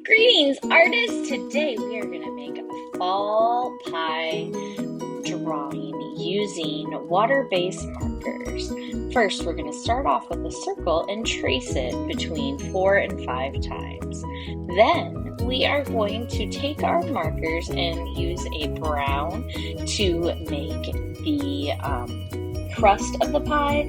Greetings, artists! Today we are going to make a fall pie drawing using water-based markers. First, we're going to start off with a circle and trace it between 4 and 5 times. Then we are going to take our markers and use a brown to make the crust of the pie,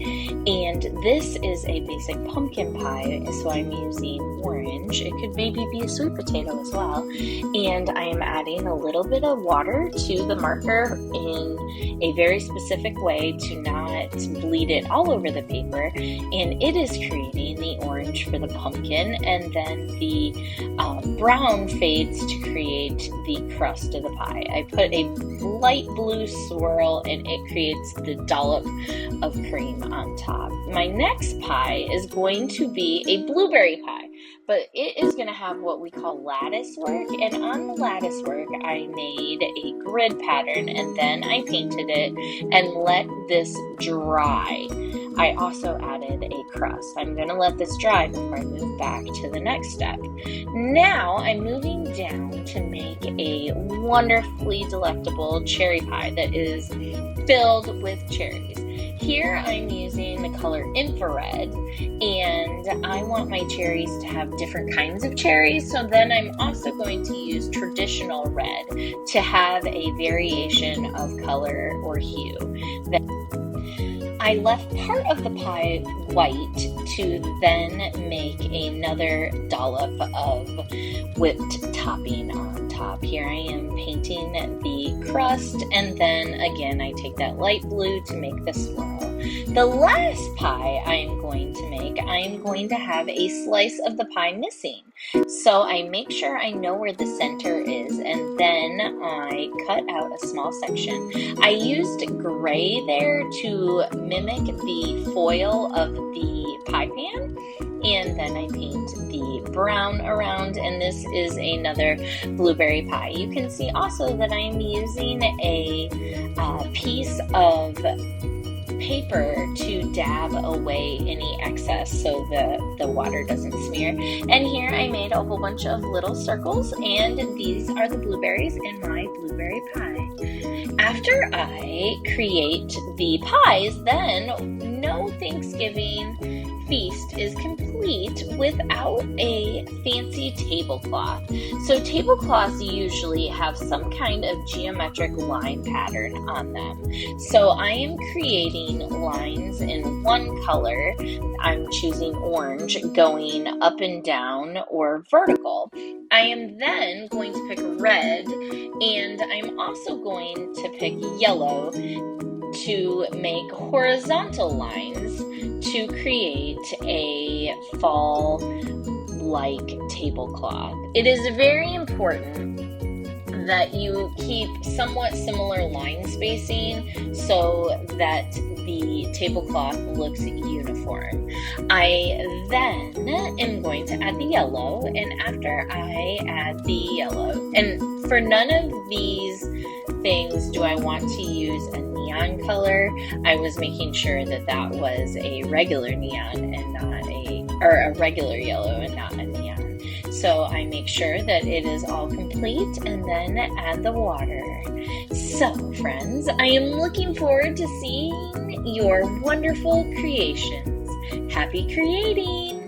and this is a basic pumpkin pie, so I'm using orange. It could maybe be a sweet potato as well, and I am adding a little bit of water to the marker in a very specific way to not bleed it all over the paper, and it is creating the orange for the pumpkin, and then the brown fades to create the crust of the pie. I put a light blue swirl and it creates the dollop of cream on top. My next pie is going to be a blueberry pie, but it is going to have what we call lattice work, and on the lattice work I made a grid pattern and then I painted it and let this dry. I also added a crust. I'm going to let this dry before I move back to the next step. Now I'm moving down to make a wonderfully delectable cherry pie that is filled with cherries. Here I'm using the color infrared, and I want my cherries to have different kinds of cherries, so then I'm also going to use traditional red to have a variation of color or hue. I left part of the pie white to then make another dollop of whipped topping on top. Here I am painting the crust, and then again I take that light blue to make the swirl. The last pie I am going to make, I am going to have a slice of the pie missing. So I make sure I know where the center is, and then I cut out a small section. I used gray there to mimic the foil of the pie pan, and then I paint the brown around, and this is another blueberry pie. You can see also that I'm using a piece of paper to dab away any excess so the water doesn't smear. And here I made a whole bunch of little circles, and these are the blueberries in my blueberry pie. After I create the pies, then no Thanksgiving feast is complete without a fancy tablecloth. So tablecloths usually have some kind of geometric line pattern on them. So I am creating lines in one color. I'm choosing orange, going up and down or vertical. I am then going to pick red, and I'm also going to pick yellow to make horizontal lines to create a fall-like tablecloth. It is very important that you keep somewhat similar line spacing so that the tablecloth looks uniform. I then am going to add the yellow, and after I add the yellow, and for none of these things do I want to use a neon color. I was making sure that that was a regular neon and not a regular yellow and not a neon. So I make sure that it is all complete and then add the water. So friends, I am looking forward to seeing your wonderful creations. Happy creating!